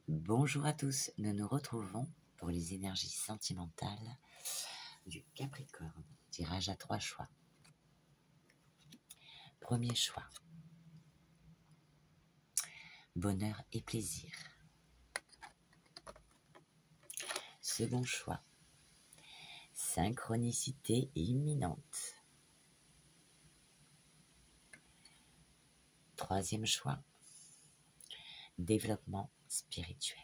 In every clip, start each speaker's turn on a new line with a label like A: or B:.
A: Bonjour à tous, nous nous retrouvons pour les énergies sentimentales du Capricorne. Tirage à 3 choix. Premier choix, bonheur et plaisir. Second choix, synchronicité imminente. Troisième choix, développement spirituel.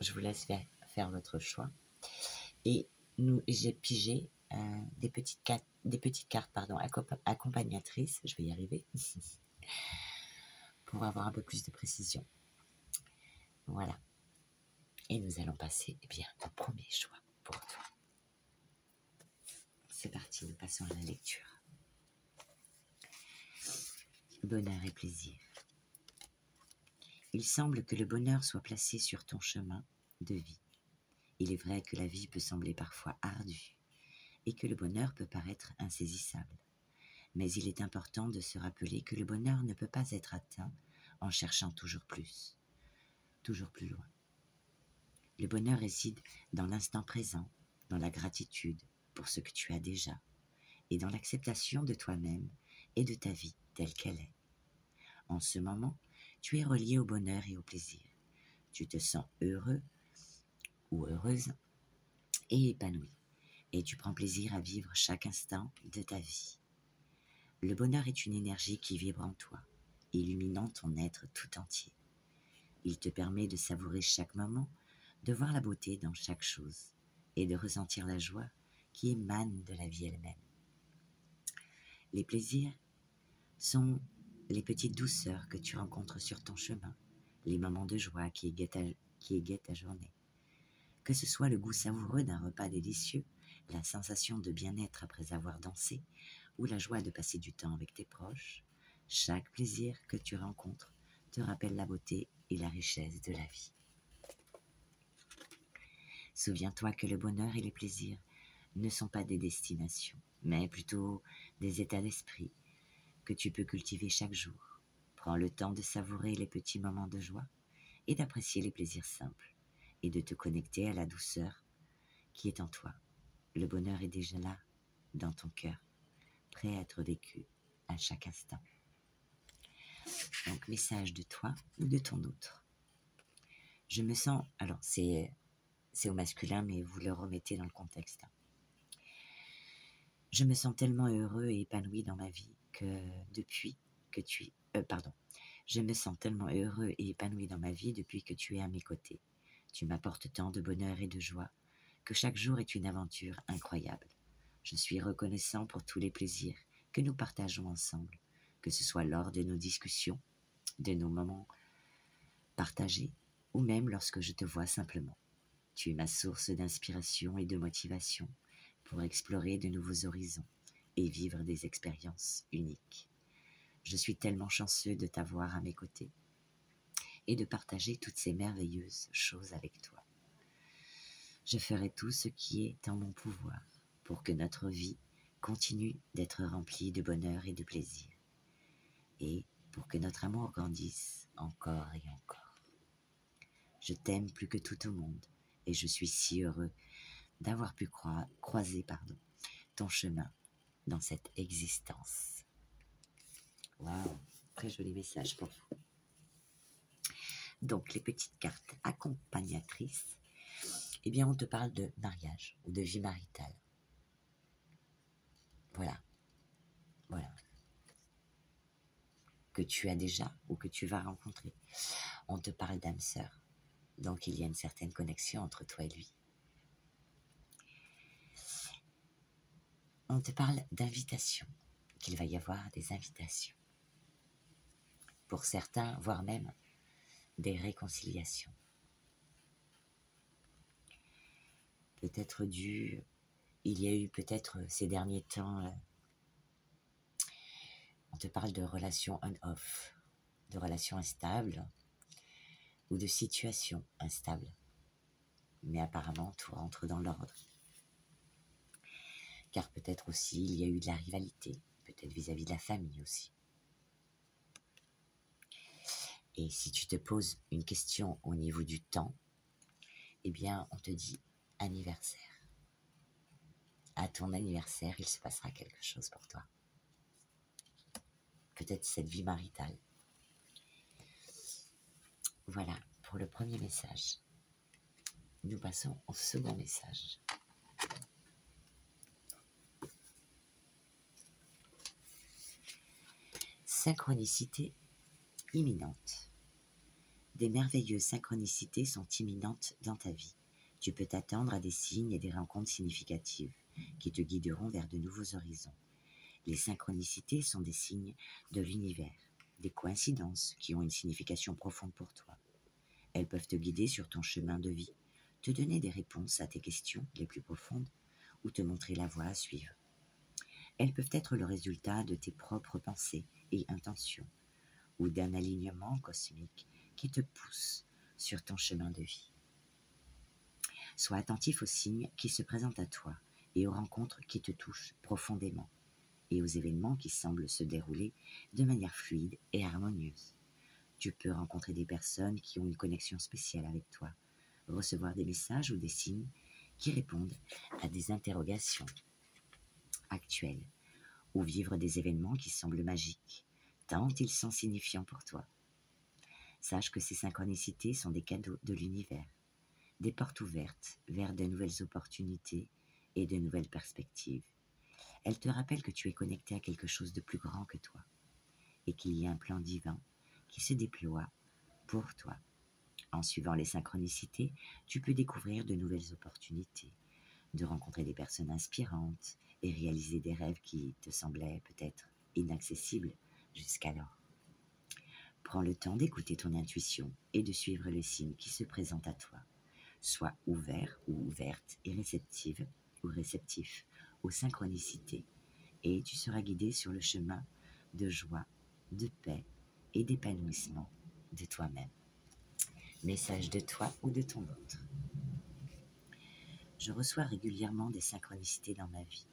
A: Je vous laisse faire votre choix. Et j'ai pigé des petites cartes accompagnatrices, je vais y arriver, pour avoir un peu plus de précision. Voilà. Et nous allons passer au premier choix pour toi. C'est parti, nous passons à la lecture. Bonheur et plaisir. Il semble que le bonheur soit placé sur ton chemin de vie. Il est vrai que la vie peut sembler parfois ardue et que le bonheur peut paraître insaisissable. Mais il est important de se rappeler que le bonheur ne peut pas être atteint en cherchant toujours plus loin. Le bonheur réside dans l'instant présent, dans la gratitude pour ce que tu as déjà et dans l'acceptation de toi-même et de ta vie telle qu'elle est. En ce moment, tu es relié au bonheur et au plaisir. Tu te sens heureux ou heureuse et épanoui, et tu prends plaisir à vivre chaque instant de ta vie. Le bonheur est une énergie qui vibre en toi, illuminant ton être tout entier. Il te permet de savourer chaque moment, de voir la beauté dans chaque chose, et de ressentir la joie qui émane de la vie elle-même. Les plaisirs sont les petites douceurs que tu rencontres sur ton chemin, les moments de joie qui égayent ta journée. Que ce soit le goût savoureux d'un repas délicieux, la sensation de bien-être après avoir dansé, ou la joie de passer du temps avec tes proches, chaque plaisir que tu rencontres te rappelle la beauté et la richesse de la vie. Souviens-toi que le bonheur et les plaisirs ne sont pas des destinations, mais plutôt des états d'esprit que tu peux cultiver chaque jour. Prends le temps de savourer les petits moments de joie et d'apprécier les plaisirs simples et de te connecter à la douceur qui est en toi. Le bonheur est déjà là, dans ton cœur, prêt à être vécu à chaque instant. Donc, message de toi ou de ton autre. Je me sens, alors c'est au masculin, mais vous le remettez dans le contexte. Je me sens tellement heureux et épanoui dans ma vie Je me sens tellement heureux et épanoui dans ma vie depuis que tu es à mes côtés. Tu m'apportes tant de bonheur et de joie que chaque jour est une aventure incroyable. Je suis reconnaissant pour tous les plaisirs que nous partageons ensemble, que ce soit lors de nos discussions, de nos moments partagés, ou même lorsque je te vois simplement. Tu es ma source d'inspiration et de motivation pour explorer de nouveaux horizons et vivre des expériences uniques. Je suis tellement chanceux de t'avoir à mes côtés et de partager toutes ces merveilleuses choses avec toi. Je ferai tout ce qui est en mon pouvoir pour que notre vie continue d'être remplie de bonheur et de plaisir, et pour que notre amour grandisse encore et encore. Je t'aime plus que tout au monde, et je suis si heureux d'avoir pu croiser ton chemin dans cette existence. Waouh, très joli message pour vous. Donc, les petites cartes accompagnatrices, on te parle de mariage ou de vie maritale. Voilà. Que tu as déjà ou que tu vas rencontrer. On te parle d'âme sœur. Donc, il y a une certaine connexion entre toi et lui. On te parle d'invitation, qu'il va y avoir des invitations. Pour certains, voire même des réconciliations. Il y a eu peut-être ces derniers temps, on te parle de relations on-off, de relations instables ou de situations instables. Mais apparemment, tout rentre dans l'ordre. Car peut-être aussi, il y a eu de la rivalité, peut-être vis-à-vis de la famille aussi. Et si tu te poses une question au niveau du temps, eh bien, on te dit anniversaire. À ton anniversaire, il se passera quelque chose pour toi. Peut-être cette vie maritale. Voilà pour le premier message. Nous passons au second message. Synchronicité imminente. Des merveilleuses synchronicités sont imminentes dans ta vie. Tu peux t'attendre à des signes et des rencontres significatives qui te guideront vers de nouveaux horizons. Les synchronicités sont des signes de l'univers, des coïncidences qui ont une signification profonde pour toi. Elles peuvent te guider sur ton chemin de vie, te donner des réponses à tes questions les plus profondes ou te montrer la voie à suivre. Elles peuvent être le résultat de tes propres pensées et intentions ou d'un alignement cosmique qui te pousse sur ton chemin de vie. Sois attentif aux signes qui se présentent à toi et aux rencontres qui te touchent profondément et aux événements qui semblent se dérouler de manière fluide et harmonieuse. Tu peux rencontrer des personnes qui ont une connexion spéciale avec toi, recevoir des messages ou des signes qui répondent à des interrogations actuelles ou vivre des événements qui semblent magiques, tant ils sont signifiants pour toi. Sache que ces synchronicités sont des cadeaux de l'univers, des portes ouvertes vers de nouvelles opportunités et de nouvelles perspectives. Elles te rappellent que tu es connecté à quelque chose de plus grand que toi et qu'il y a un plan divin qui se déploie pour toi. En suivant les synchronicités, tu peux découvrir de nouvelles opportunités, de rencontrer des personnes inspirantes et réaliser des rêves qui te semblaient peut-être inaccessibles jusqu'alors. Prends le temps d'écouter ton intuition et de suivre les signes qui se présentent à toi. Sois ouvert ou ouverte et réceptive ou réceptif aux synchronicités et tu seras guidé sur le chemin de joie, de paix et d'épanouissement de toi-même. Message de toi ou de ton autre. Je reçois régulièrement des synchronicités dans ma vie,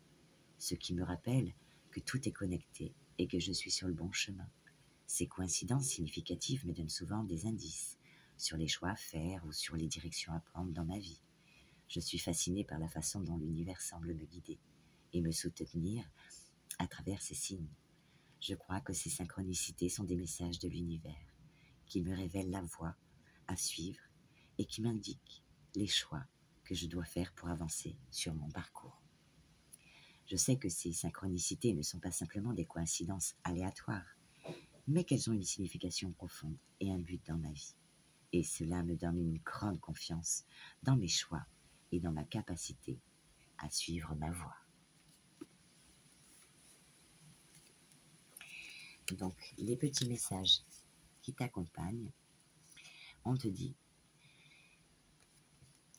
A: ce qui me rappelle que tout est connecté et que je suis sur le bon chemin. Ces coïncidences significatives me donnent souvent des indices sur les choix à faire ou sur les directions à prendre dans ma vie. Je suis fascinée par la façon dont l'univers semble me guider et me soutenir à travers ces signes. Je crois que ces synchronicités sont des messages de l'univers qui me révèlent la voie à suivre et qui m'indiquent les choix que je dois faire pour avancer sur mon parcours. Je sais que ces synchronicités ne sont pas simplement des coïncidences aléatoires, mais qu'elles ont une signification profonde et un but dans ma vie. Et cela me donne une grande confiance dans mes choix et dans ma capacité à suivre ma voie. Donc, les petits messages qui t'accompagnent, on te dit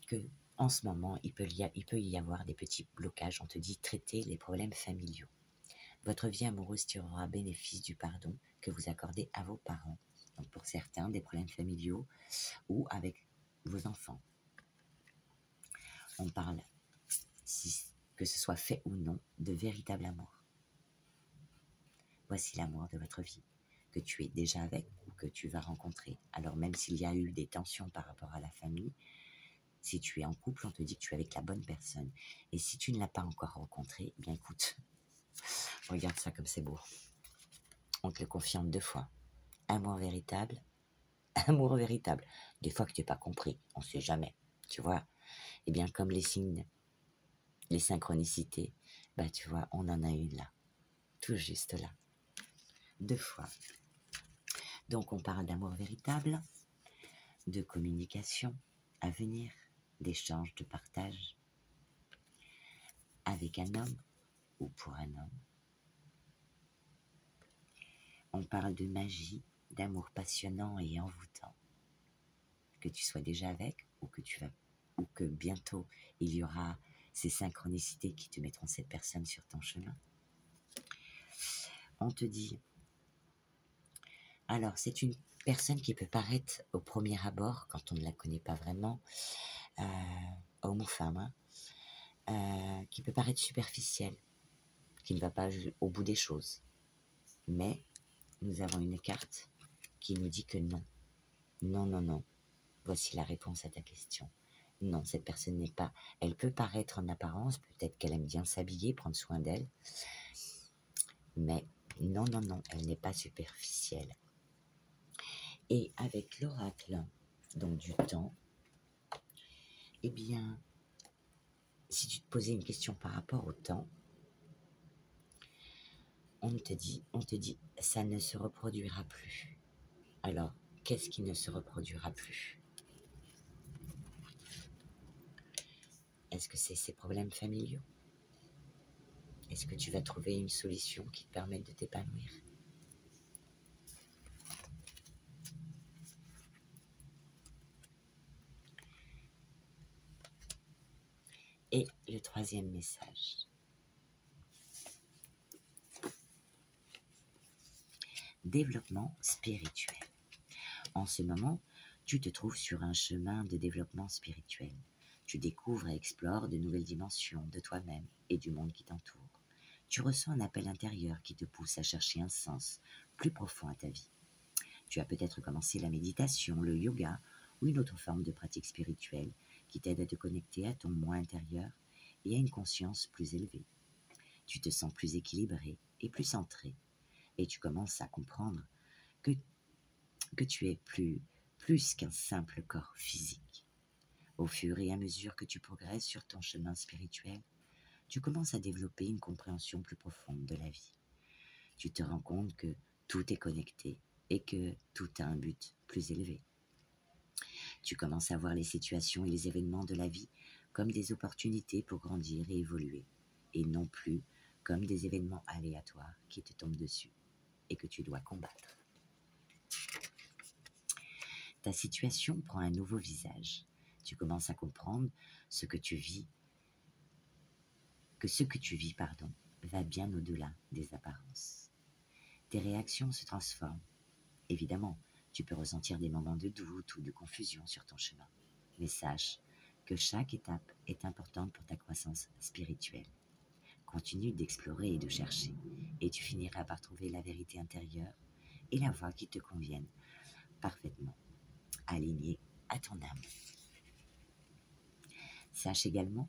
A: que en ce moment, il peut y avoir des petits blocages. On te dit traiter les problèmes familiaux. Votre vie amoureuse tirera bénéfice du pardon que vous accordez à vos parents. Donc pour certains, des problèmes familiaux ou avec vos enfants. On parle, que ce soit fait ou non, de véritable amour. Voici l'amour de votre vie, que tu es déjà avec ou que tu vas rencontrer. Alors même s'il y a eu des tensions par rapport à la famille, si tu es en couple, on te dit que tu es avec la bonne personne. Et si tu ne l'as pas encore rencontré, eh bien écoute, regarde ça comme c'est beau. On te le confirme 2 fois. Amour véritable, amour véritable. Des fois que tu n'as pas compris, on ne sait jamais, tu vois. Eh bien comme les signes, les synchronicités, bah tu vois, on en a une là, tout juste là. 2 fois. Donc on parle d'amour véritable, de communication à venir, d'échange, de partage avec un homme ou pour un homme. On parle de magie, d'amour passionnant et envoûtant. Que tu sois déjà avec ou que bientôt il y aura ces synchronicités qui te mettront cette personne sur ton chemin. On te dit, alors c'est une personne qui peut paraître au premier abord, quand on ne la connaît pas vraiment, homme ou femme, qui peut paraître superficielle, qui ne va pas au bout des choses. Mais nous avons une carte qui nous dit que non. Non, non, non. Voici la réponse à ta question. Non, cette personne n'est pas... Elle peut paraître en apparence, peut-être qu'elle aime bien s'habiller, prendre soin d'elle, mais non, non, non, elle n'est pas superficielle. Et avec l'oracle, donc du temps, eh bien, si tu te posais une question par rapport au temps, on te dit, ça ne se reproduira plus. Alors, qu'est-ce qui ne se reproduira plus? Est-ce que c'est ces problèmes familiaux? Est-ce que tu vas trouver une solution qui te permette de t'épanouir? Et le troisième message. Développement spirituel. En ce moment, tu te trouves sur un chemin de développement spirituel. Tu découvres et explores de nouvelles dimensions de toi-même et du monde qui t'entoure. Tu ressens un appel intérieur qui te pousse à chercher un sens plus profond à ta vie. Tu as peut-être commencé la méditation, le yoga ou une autre forme de pratique spirituelle qui t'aide à te connecter à ton moi intérieur et à une conscience plus élevée. Tu te sens plus équilibré et plus centré et tu commences à comprendre que tu es plus qu'un simple corps physique. Au fur et à mesure que tu progresses sur ton chemin spirituel, tu commences à développer une compréhension plus profonde de la vie. Tu te rends compte que tout est connecté et que tout a un but plus élevé. Tu commences à voir les situations et les événements de la vie comme des opportunités pour grandir et évoluer, et non plus comme des événements aléatoires qui te tombent dessus et que tu dois combattre. Ta situation prend un nouveau visage. Tu commences à comprendre ce que tu vis, va bien au-delà des apparences. Tes réactions se transforment. Évidemment, tu peux ressentir des moments de doute ou de confusion sur ton chemin. Mais sache que chaque étape est importante pour ta croissance spirituelle. Continue d'explorer et de chercher, et tu finiras par trouver la vérité intérieure et la voie qui te convienne parfaitement, alignée à ton âme. Sache également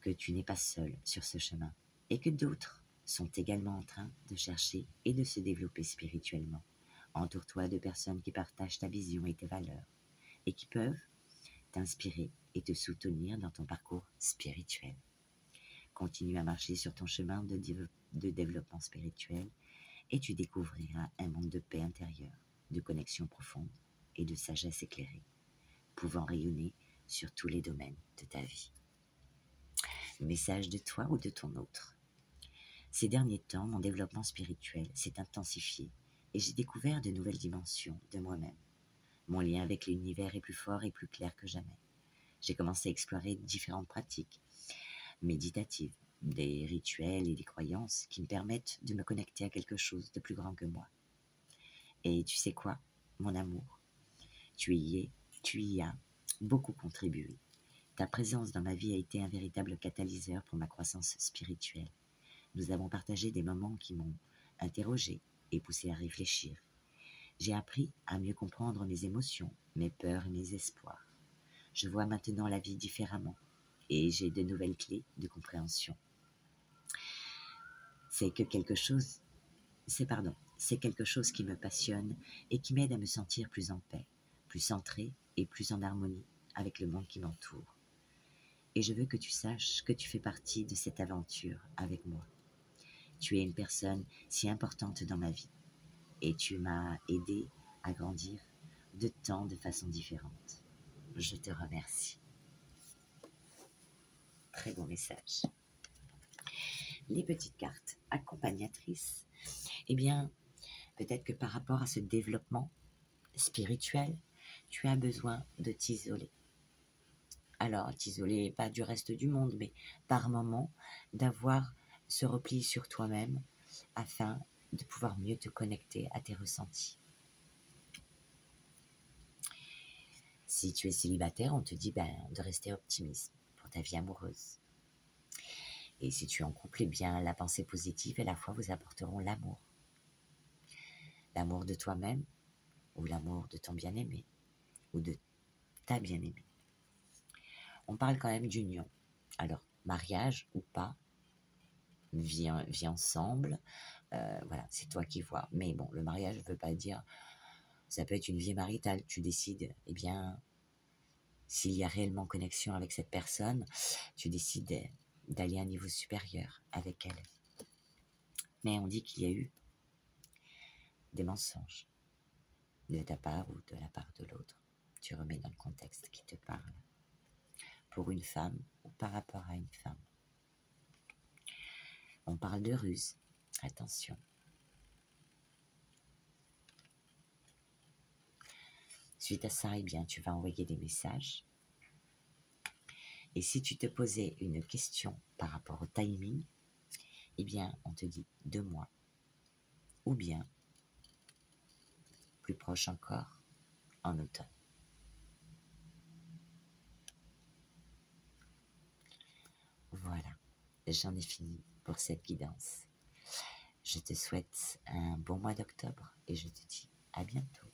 A: que tu n'es pas seul sur ce chemin et que d'autres sont également en train de chercher et de se développer spirituellement. Entoure-toi de personnes qui partagent ta vision et tes valeurs et qui peuvent t'inspirer et te soutenir dans ton parcours spirituel. Continue à marcher sur ton chemin de développement spirituel et tu découvriras un monde de paix intérieure, de connexion profonde et de sagesse éclairée, pouvant rayonner sur tous les domaines de ta vie. Message de toi ou de ton autre. Ces derniers temps, mon développement spirituel s'est intensifié et j'ai découvert de nouvelles dimensions de moi-même. Mon lien avec l'univers est plus fort et plus clair que jamais. J'ai commencé à explorer différentes pratiques méditatives, des rituels et des croyances qui me permettent de me connecter à quelque chose de plus grand que moi. Et tu sais quoi, mon amour, tu y as beaucoup contribué. Ta présence dans ma vie a été un véritable catalyseur pour ma croissance spirituelle. Nous avons partagé des moments qui m'ont interrogé et poussé à réfléchir. J'ai appris à mieux comprendre mes émotions, mes peurs et mes espoirs. Je vois maintenant la vie différemment et j'ai de nouvelles clés de compréhension. C'est quelque chose qui me passionne et qui m'aide à me sentir plus en paix, plus centré et plus en harmonie avec le monde qui m'entoure. Et je veux que tu saches que tu fais partie de cette aventure avec moi. Tu es une personne si importante dans ma vie et tu m'as aidé à grandir de façons différentes. Je te remercie. Très bon message. Les petites cartes accompagnatrices, eh bien, peut-être que par rapport à ce développement spirituel, tu as besoin de t'isoler. Alors, t'isoler pas du reste du monde, mais par moment, d'avoir ce repli sur toi-même afin de pouvoir mieux te connecter à tes ressentis. Si tu es célibataire, on te dit de rester optimiste pour ta vie amoureuse. Et si tu es en couple, eh bien, la pensée positive et la foi vous apporteront l'amour. L'amour de toi-même ou l'amour de ton bien-aimé, ou de ta bien-aimée. On parle quand même d'union. Alors, mariage ou pas, vie ensemble, voilà, c'est toi qui vois. Mais bon, le mariage ne veut pas dire, ça peut être une vie maritale. Tu décides, eh bien, s'il y a réellement connexion avec cette personne, tu décides d'aller à un niveau supérieur avec elle. Mais on dit qu'il y a eu des mensonges de ta part ou de la part de l'autre. Tu remets dans le contexte qui te parle. Pour une femme ou par rapport à une femme. On parle de ruse. Attention. Suite à ça, eh bien, tu vas envoyer des messages. Et si tu te posais une question par rapport au timing, eh bien, on te dit 2 mois. Ou bien, plus proche encore, en automne. Voilà, j'en ai fini pour cette guidance. Je te souhaite un bon mois d'octobre et je te dis à bientôt.